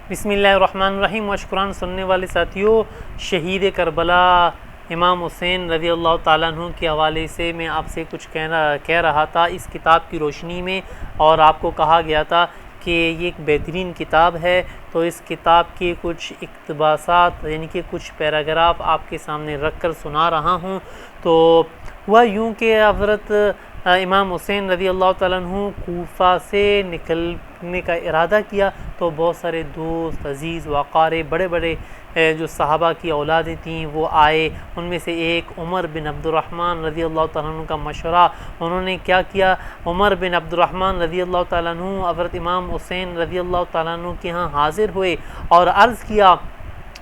बिस्मिल्लाहिर्रहमानिर्रहीम। मशकुरान सुनने वाले साथियों, शहीद करबला इमाम हुसैन रज़ी अल्लाह ताला अन्हु के हवाले से मैं आपसे कुछ कह रहा था इस किताब की रोशनी में, और आपको कहा गया था कि ये एक बेहतरीन किताब है। तो इस किताब के कुछ इक़्तिबासात यानी कि कुछ पैराग्राफ आपके सामने रख कर सुना रहा हूँ। तो हुआ यूँ कि हज़रत इमाम हुसैन रज़ी अल्लाह ताला अन्हु कूफ़ा से निकलने का इरादा किया, तो बहुत सारे दोस्त, अज़ीज़ व अक़ारिब, बड़े बड़े जो सहाबा की औलादें थीं वो आए। उनमें से एक उमर बिन अब्दुर्रहमान रज़ी अल्लाह ताला अन्हु का मशवरा, उन्होंने क्या किया, उमर बिन अब्दुर्रहमान रज़ी अल्लाह ताला अन्हु हज़रत इमाम हुसैन रज़ी अल्लाह ताला अन्हु के यहाँ हाज़िर हुए और अर्ज़ किया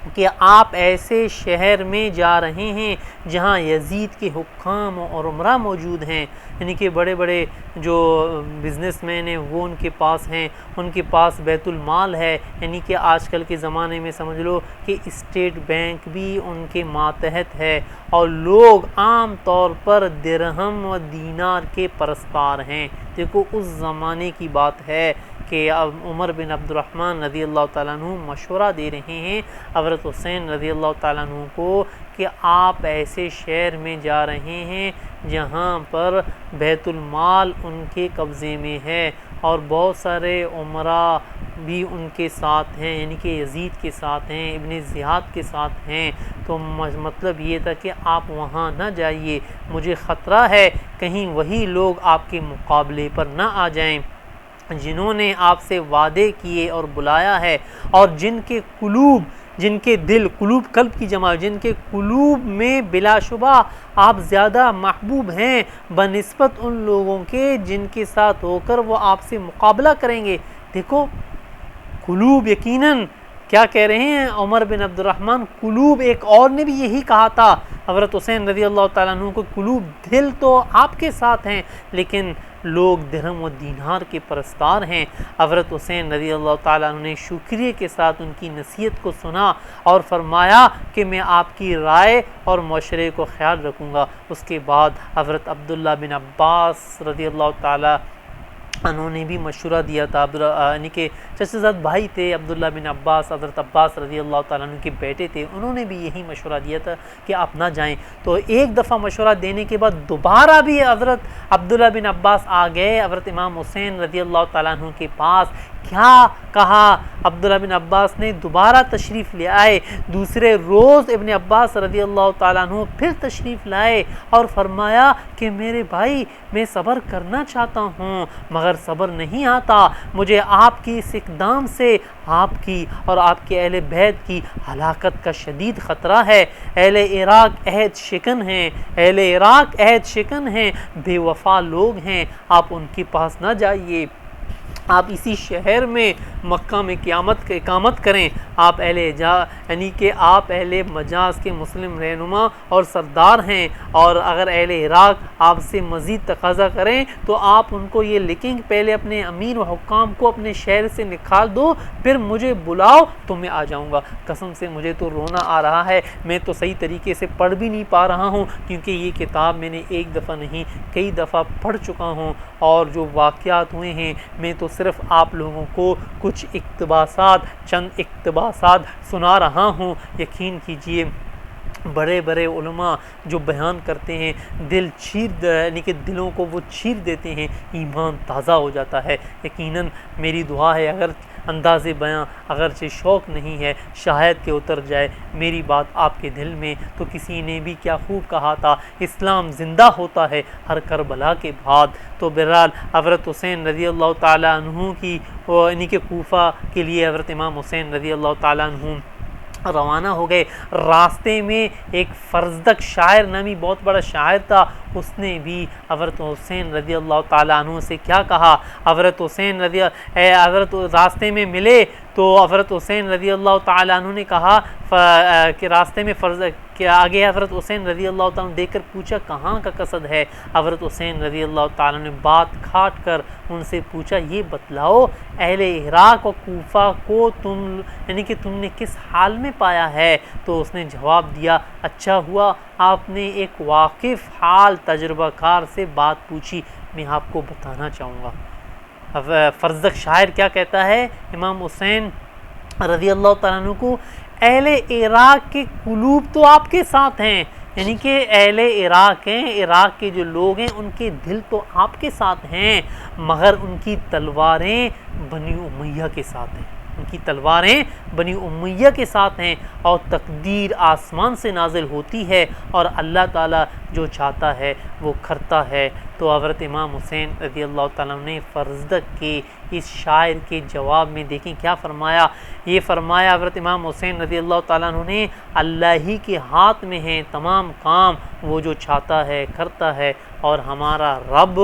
कि आप ऐसे शहर में जा रहे हैं जहाँ यजीद के हुक्काम और उमरा मौजूद हैं, यानी कि बड़े बड़े जो बिज़नेसमैन हैं वो उनके पास हैं, उनके पास बैतुल माल है, यानी कि आजकल के ज़माने में समझ लो कि स्टेट बैंक भी उनके मातहत है, और लोग आम तौर पर दिरहम व दीनार के परस्तार हैं। देखो उस ज़माने की बात है कि अब उमर बिन अब्दुर्रहमान रज़ी अल्लाह ताला अन्हु मशवरा दे रहे हैं हज़रत हुसैन रज़ी अल्लाह ताला अन्हु को कि आप ऐसे शहर में जा रहे हैं जहाँ पर बैतुल माल उनके कब्ज़े में है और बहुत सारे उमरा भी उनके साथ हैं, यानी कि यजीद के साथ हैं, इब्न ज़ियाद के साथ हैं। तो मतलब ये था कि आप वहाँ ना जाइए, मुझे ख़तरा है कहीं वही लोग आपके मुकाबले पर ना आ जाएं जिन्होंने आपसे वादे किए और बुलाया है, और जिनके कुलूब, जिनके दिल, कुलूब कल्ब की जमा, जिनके कुलूब में बिलाशुबा आप ज़्यादा महबूब हैं बनिस्बत उन लोगों के जिनके साथ होकर वो आपसे मुकाबला करेंगे। देखो कुलूब, यकीनन क्या कह रहे हैं उमर बिन अब्दुर्रहमान, कुलूब। एक और ने भी यही कहा था हज़रत हुसैन रज़ी अल्लाह ताला अन्हु को, कुलूब, दिल तो आपके साथ हैं लेकिन लोग दिरहम व दीनार के परस्तार हैं। हज़रत हुसैन रज़ी अल्लाह ताला अन्हु ने शुक्रिया के साथ उनकी नसीहत को सुना और फरमाया कि मैं आपकी राय और मशवरे को ख्याल रखूँगा। उसके बाद हज़रत अब्दुल्ला बिन अब्बास रज़ी अल्लाह ताला उन्होंने भी मशवरा दिया था, यानी कि चचेज़ाद भाई थे अब्दुल्ला बिन अब्बास, हज़रत अब्बास रज़ी अल्लाह ताला अन्हु के बेटे थे, उन्होंने भी यही मशवरा दिया था कि आप ना जाएं। तो एक दफ़ा मशवरा देने के बाद दोबारा भी हज़रत अब्दुल्ला बिन अब्बास आ गए हज़रत इमाम हुसैन रज़ी अल्लाह ताला अन्हु के पास। क्या कहा अब्दुल्ला बिन अब्बास ने, दोबारा तशरीफ़ ले आए। दूसरे रोज़ इब्न अब्बास रज़ी अल्लाह ताला अन्हु फिर तशरीफ़ लाए और फरमाया कि मेरे भाई, मैं सब्र करना चाहता हूँ मगर सब्र नहीं आता, मुझे आपकी इस इक़दाम से आपकी और आपके अहले बैत की हलाकत का शदीद ख़तरा है। अहले इराक़ अहद शिकन हैं, अहले इराक़ अहद शिकन हैं, बेवफा लोग हैं, आप उनके पास ना जाइए, आप इसी शहर में मक्का में इकामत करें। आप यानी कि आप अहले मजाज के मुस्लिम रहनुमा और सरदार हैं, और अगर अहले इराक़ आपसे मज़ीद तकाज़ा करें तो आप उनको ये लिखें कि पहले अपने अमीर व हुक्काम को अपने शहर से निकाल दो, फिर मुझे बुलाओ तो मैं आ जाऊँगा। कसम से मुझे तो रोना आ रहा है, मैं तो सही तरीके से पढ़ भी नहीं पा रहा हूँ, क्योंकि ये किताब मैंने एक दफ़ा नहीं कई दफ़ा पढ़ चुका हूँ, और जो वाक़यात हुए हैं मैं तो सिर्फ़ आप लोगों को कुछ चंद इक़्तिबासात सुना रहा हूँ। यकीन कीजिए बड़े बड़े उलमा जो बयान करते हैं, दिल यानी कि दिलों को वो चीर देते हैं, ईमान ताज़ा हो जाता है। यकीनन मेरी दुआ है अगर अंदाज़े बयां अगरचे शौक़ नहीं है, शायद के उतर जाए मेरी बात आपके दिल में। तो किसी ने भी क्या खूब कहा था, इस्लाम ज़िंदा होता है हर करबला के बाद। तो बहरहाल हज़रत हुसैन रज़ी अल्लाह ताला अन्हु की यानी कि कूफ़ा के लिए हज़रत इमाम हुसैन रज़ी अल्लाह ताला अन्हु रवाना हो गए। रास्ते में एक फर्जदक शायर नामी बहुत बड़ा शायर था, उसने भी हज़रत हुसैन रज़ी अल्लाह ताला अन्हु से क्या कहा। हज़रत रास्ते में मिले तो हज़रत हुसैन रज़ी अल्लाह ताला अन्हु ने कहा कि रास्ते में के आगे हज़रत हुसैन रज़ी अल्लाह ताला अन्हु देखकर पूछा कहाँ का कसद है। हज़रत हुसैन रज़ी अल्लाह ताला ने बात काट कर उनसे पूछा, ये बतलाओ अहले इराक़ और कूफ़ा को यानी कि तुमने किस हाल में पाया है। तो उसने जवाब दिया, अच्छा हुआ आपने एक वाकिफ़ हाल तजुर्बाकार से बात पूछी, मैं आपको बताना चाहूँगा। अब फर्जक शायर क्या कहता है, इमाम हुसैन रज़ी अल्लाह तआला अन्हु को, अहले इराक़ के कुलूब तो आपके साथ हैं, यानी कि अहले इराक़ हैं, इराक़ के जो लोग हैं उनके दिल तो आपके साथ हैं, मगर उनकी तलवारें बनी उमैया के साथ हैं, उनकी तलवारें बनी उमैया के साथ हैं, और तकदीर आसमान से नाजिल होती है और अल्लाह ताला जो चाहता है वो करता है। तो हज़रत इमाम हुसैन रज़ी अल्लाह ताला ने फ़र्ज़दक के इस शायर के जवाब में देखें क्या फ़रमाया। ये फ़रमाया हज़रत इमाम हुसैन रज़ी अल्लाह ताला ने, अल्लाह ही के हाथ में हैं तमाम काम, वो जो चाहता है करता है, और हमारा रब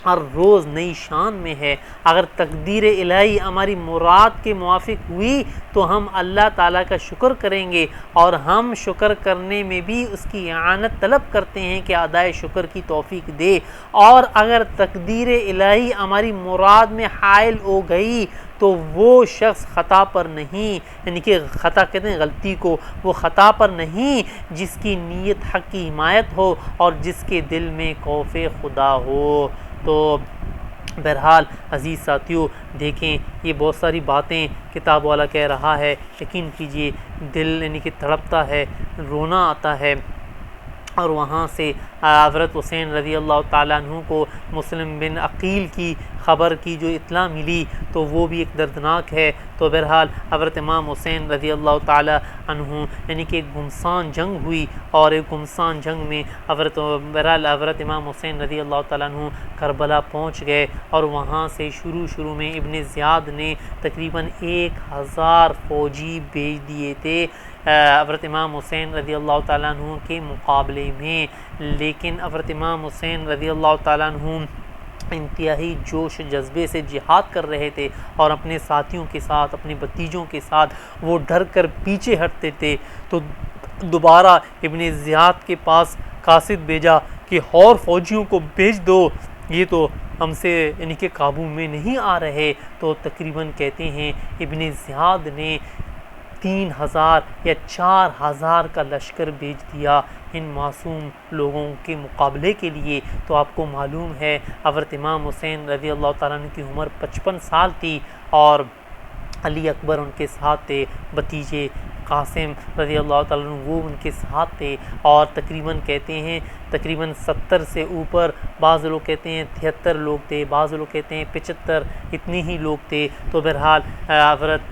हर रोज़ नई शान में है। अगर तकदीर इलाही हमारी मुराद के मुआफिक हुई तो हम अल्लाह ताला का शुक्र करेंगे, और हम शुक्र करने में भी उसकी आनत तलब करते हैं कि अदाए शुक्र की तौफीक दे। और अगर तकदीर इलाही हमारी मुराद में हायल हो गई तो वो शख्स ख़ता पर नहीं, यानी कि ख़ता कहते हैं गलती को, वो ख़ता पर नहीं जिसकी नीयत हक़ की हिमायत हो और जिसके दिल में खौफ खुदा हो। तो बहरहाल अज़ीज़ साथियों, देखें ये बहुत सारी बातें किताब वाला कह रहा है, यकीन कीजिए दिल यानी कि तड़पता है, रोना आता है। और वहाँ से हज़रत हुसैन रज़ी अल्लाह ताला अन्हु को मुस्लिम बिन अकील की ख़बर की जो इत्ला मिली तो वो भी एक दर्दनाक है। तो बहरहाल हज़रत इमाम हुसैन रज़ी अल्लाह ताला अन्हु यानी कि एक गुमसान जंग हुई, और एक गुमसान जंग में हज़रत इमाम हुसैन रज़ी अल्लाह ताला अन्हु करबला पहुँच गए, और वहाँ से शुरू में इब्न ज़ियाद ने तकरीबन 1000 फ़ौजी भेज दिए थे हज़रत इमाम हुसैन रज़ी अल्लाह ताला अन्हु के मुकाबले में। लेकिन हज़रत इमाम हुसैन रज़ी अल्लाह ताला अन्हु इंतहाई जोश जज्बे से जिहाद कर रहे थे, और अपने साथियों के साथ, अपने भतीजों के साथ वो डर कर पीछे हटते थे। तो दोबारा इब्न ज़ियाद के पास कासिद भेजा कि और फ़ौजियों को भेज दो, ये तो हमसे यानी कि काबू में नहीं आ रहे। तो तकरीबन कहते हैं इब्न ज़ियाद ने 3000 या 4000 का लश्कर भेज दिया इन मासूम लोगों के मुकाबले के लिए। तो आपको मालूम है हज़रत इमाम हुसैन रज़ी अल्लाह ताला अन्हु की उम्र 55 साल थी, और अली अकबर उनके साथ थे, भतीजे कासिम रज़ी अल्लाह ताला अन्हु वो उनके साथ थे, और तकरीबन कहते हैं तकरीबन 70 से ऊपर, बाज़ लोग कहते हैं 73 लोग थे, बाज़ लोग कहते हैं 75, इतने ही लोग थे। तो बहरहाल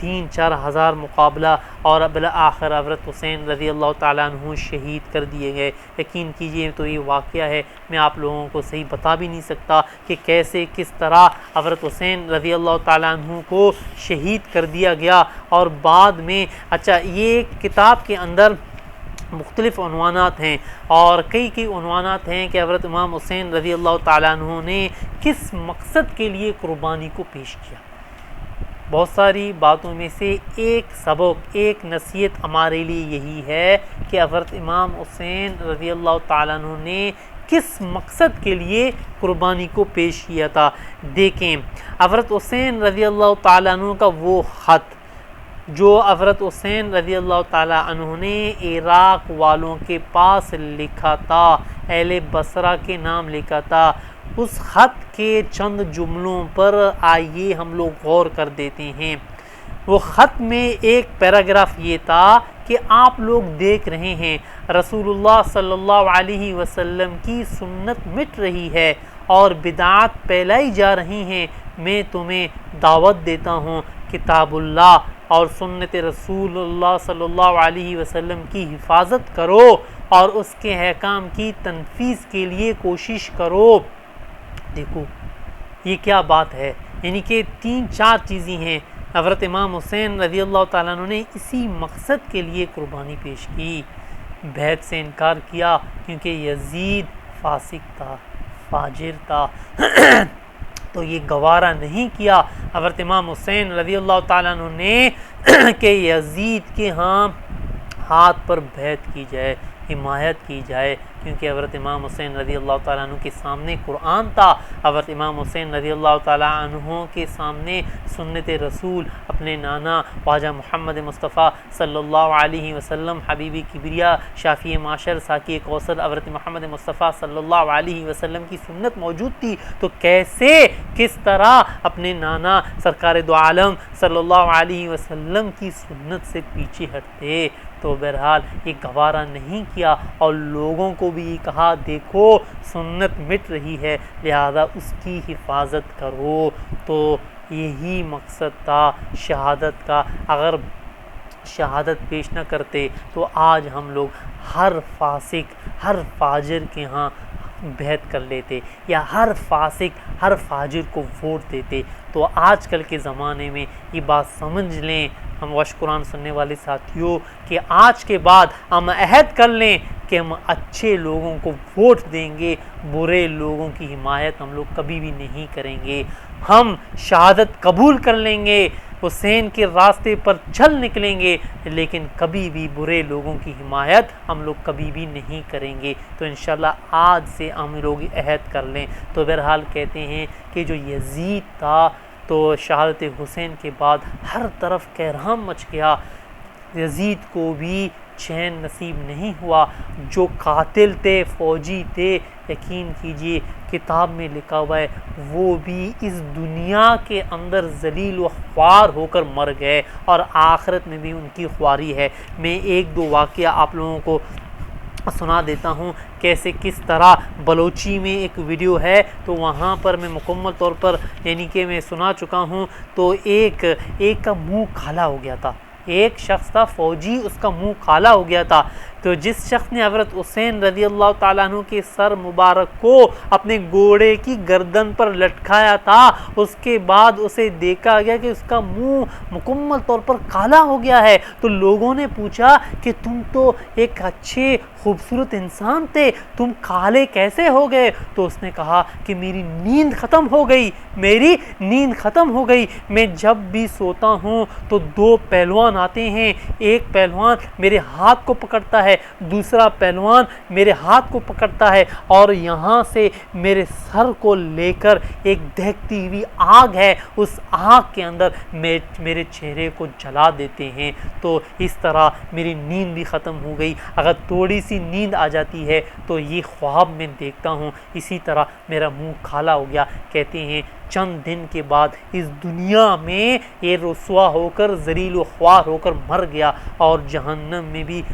3-4 हज़ार मुकाबला, और बिला आखिर हज़रत हुसैन रज़ी अल्लाह ताला अन्हु शहीद कर दिए गए। यकीन कीजिए तो ये वाक़या है, मैं आप लोगों को सही बता भी नहीं सकता कि कैसे किस तरह हज़रत हुसैन रज़ी अल्लाह ताला अन्हु को शहीद कर दिया गया। और बाद में अच्छा, ये किताब के अंदर मुख्तलिफ़ उन्वानात हैं, और कई उन्वानात हैं कि हज़रत इमाम हुसैन रज़ी अल्लाह ताला अन्हु ने किस मकसद के लिए कुर्बानी को पेश किया। बहुत सारी बातों में से एक सबक, एक नसीहत हमारे लिए यही है कि हज़रत इमाम हुसैन रज़ी अल्लाह ताला अन्हु ने किस मकसद के लिए कुर्बानी को पेश किया था। देखें, हज़रत हुसैन रज़ी अल्लाह ताला अन्हु का वो ख़त जो हज़रत हुसैन रज़ी अल्लाह ताला अन्हु ने इराक़ वालों के पास लिखा था, अहले बसरा के नाम लिखा था, उस ख़त के चंद जुमलों पर आइए हम लोग गौर कर देते हैं। वो ख़त में एक पैराग्राफ ये था कि आप लोग देख रहे हैं रसूलुल्लाह सल्लल्लाहु अलैहि वसल्लम की सुन्नत मिट रही है और बिदात फैलाई जा रही हैं। मैं तुम्हें दावत देता हूँ किताबुल्लाह और सुन्नत रसूलुल्लाह सल्लल्लाहु अलैहि वसल्लम की हिफाजत करो और उसके अहकाम की तनफीज़ के लिए कोशिश करो। देखो ये क्या बात है, यानी कि 3-4 चीज़ें हैं। हज़रत इमाम हुसैन रज़ी अल्लाह ताला अन्हु ने इसी मकसद के लिए कुर्बानी पेश की। बैत से इनकार किया क्योंकि यजीद फासिक था, फाजिर था तो ये गवारा नहीं किया हज़रत इमाम हुसैन रज़ी अल्लाह ताला अन्हु ने कि यजीद के हाथ पर बैत की जाए, हिमायत की जाए, क्योंकि हज़रत इमाम हुसैन रज़ी अल्लाह ताला अन्हु के सामने कुरान था, हज़रत इमाम हुसैन रज़ी अल्लाह ताला अन्हु के सामने सुन्नत रसूल, अपने नाना ख्वाजा मोहम्मद मुस्तफ़ा सल्लल्लाहु अलैहि वसल्लम, हबीबी किबरिया, शाफ़ी माशर, साकी कौसर हज़रत मोहम्मद मुस्तफ़ा सल्लल्लाहु अलैहि वसल्लम की सुन्नत मौजूद थी। तो कैसे किस तरह अपने नाना सरकार दो आलम सल्लल्लाहु अलैहि वसल्लम की सुन्नत से पीछे हटते। तो बहरहाल ये गवारा नहीं किया और लोगों को भी कहा देखो सुन्नत मिट रही है, लिहाजा उसकी हिफाजत करो। तो यही मकसद था शहादत का। अगर शहादत पेश न करते तो आज हम लोग हर फासिक, हर फाजिर के यहाँ बैत कर लेते, या हर फासिक, हर फाजिर को वोट देते। तो आजकल के ज़माने में ये बात समझ लें हम वश कुरान सुनने वाले साथियों, कि आज के बाद हम अहद कर लें कि हम अच्छे लोगों को वोट देंगे, बुरे लोगों की हिमायत हम लोग कभी भी नहीं करेंगे। हम शहादत कबूल कर लेंगे, हुसैन के रास्ते पर चल निकलेंगे, लेकिन कभी भी बुरे लोगों की हिमायत हम लोग कभी भी नहीं करेंगे। तो इंशाल्लाह आज से हम लोग अहद कर लें। तो बहरहाल कहते हैं कि जो यजीद था, तो शहादत हुसैन के बाद हर तरफ कहराम मच गया, यजीद को भी चैन नसीब नहीं हुआ। जो कातिल थे, फौजी थे, यकीन कीजिए किताब में लिखा हुआ है वो भी इस दुनिया के अंदर जलील व ख्वार होकर मर गए और आखिरत में भी उनकी ख्वारी है। मैं एक दो वाक़या आप लोगों को सुना देता हूँ, कैसे किस तरह बलोची में एक वीडियो है, तो वहाँ पर मैं मुकम्मल तौर पर यानी कि मैं सुना चुका हूँ। तो एक का मुंह काला हो गया था, एक शख्स था फौजी, उसका मुंह काला हो गया था। तो जिस शख्स ने हज़रत हुसैन रज़ी अल्लाह ताला अन्हु के सर मुबारक को अपने घोड़े की गर्दन पर लटकाया था, उसके बाद उसे देखा गया कि उसका मुंह मुकम्मल तौर पर काला हो गया है। तो लोगों ने पूछा कि तुम तो एक अच्छे खूबसूरत इंसान थे, तुम काले कैसे हो गए? तो उसने कहा कि मेरी नींद ख़त्म हो गई, मेरी नींद ख़त्म हो गई। मैं जब भी सोता हूँ तो दो पहलवान आते हैं, एक पहलवान मेरे हाथ को पकड़ता है, दूसरा पहलवान मेरे हाथ को पकड़ता है और यहाँ से मेरे सर को लेकर एक दहकती हुई आग है, उस आग के अंदर मेरे चेहरे को जला देते हैं। तो इस तरह मेरी नींद भी ख़त्म हो गई। अगर थोड़ी सी नींद आ जाती है तो ये ख्वाब में देखता हूँ, इसी तरह मेरा मुंह काला हो गया। कहते हैं चंद दिन के बाद इस दुनिया में ये रुसवा होकर, ज़लील व ख्वार होकर मर गया और जहन्नम में भी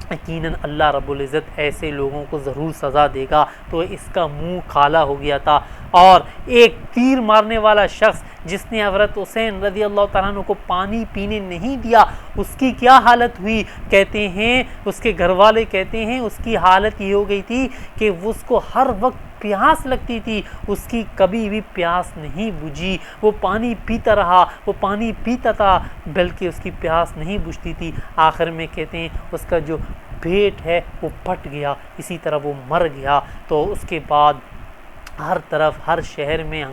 यकीनन अल्लाह रब्बुल इज़्ज़त ऐसे लोगों को ज़रूर सज़ा देगा। तो इसका मुंह काला हो गया था। और एक तीर मारने वाला शख्स जिसने हज़रत हुसैन रज़ी अल्लाह तआला अन्हु को पानी पीने नहीं दिया, उसकी क्या हालत हुई? कहते हैं उसके घर वाले कहते हैं उसकी हालत ये हो गई थी कि उसको हर वक्त प्यास लगती थी, उसकी कभी भी प्यास नहीं बुझी। वो पानी पीता रहा, वो पानी पीता था, बल्कि उसकी प्यास नहीं बुझती थी। आखिर में कहते हैं उसका जो पेट है वो फट गया, इसी तरह वो मर गया। तो उसके बाद हर तरफ, हर शहर में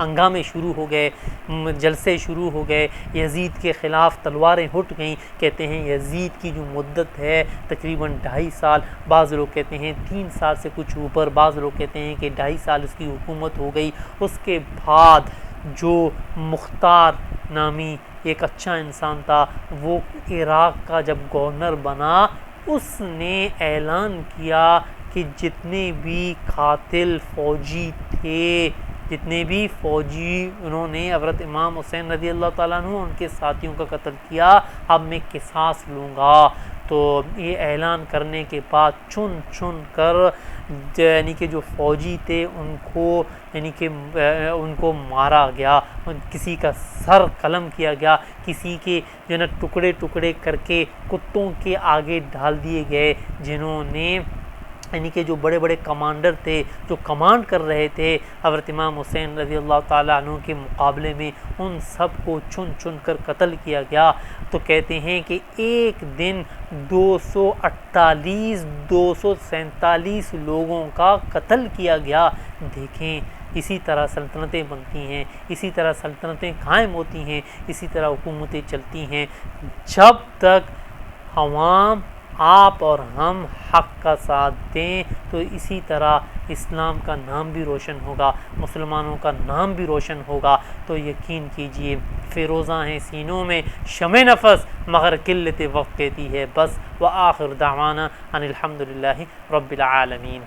हंगामे शुरू हो गए, जलसे शुरू हो गए, यजीद के ख़िलाफ़ तलवारें उठ गईं। कहते हैं यजीद की जो मुद्दत है तकरीबन 2.5 साल, बाज़ लोग कहते हैं 3 साल से कुछ ऊपर, बाज़ लोग कहते हैं कि 2.5 साल उसकी हुकूमत हो गई। उसके बाद जो मुख्तार नामी एक अच्छा इंसान था, वो इराक़ का जब गवर्नर बना, उसने ऐलान किया कि जितने भी कातिल फ़ौजी थे, जितने भी फ़ौजी उन्होंने हज़रत इमाम हुसैन रज़ी अल्लाह ताला अन्हु उनके साथियों का कत्ल किया, अब मैं किसास लूँगा। तो ये ऐलान करने के बाद चुन चुन कर यानी कि जो फ़ौजी थे उनको यानी कि उनको मारा गया, किसी का सर कलम किया गया, किसी के जो है टुकड़े टुकड़े करके कुत्तों के आगे डाल दिए गए। जिन्होंने यानी कि जो बड़े बड़े कमांडर थे, जो कमांड कर रहे थे हज़रत इमाम हुसैन रज़ी अल्लाह ताला अन्हु के मुकाबले में, उन सब को चुन चुन कर कत्ल किया गया। तो कहते हैं कि एक दिन 247 लोगों का कत्ल किया गया। देखें इसी तरह सल्तनतें बनती हैं, इसी तरह सल्तनतें कायम होती हैं, इसी तरह हुकूमतें चलती हैं। जब तक अवाम आप और हम हक़ का साथ दें तो इसी तरह इस्लाम का नाम भी रोशन होगा, मुसलमानों का नाम भी रोशन होगा। तो यकीन कीजिए फ़िरोज़ा हैं सीनों में शमे नफ़स मगर किल्लत वक्त कहती है बस। व आखिर दावाना अनिल हम्दुलिल्लाहि रब्बिल आलमीन।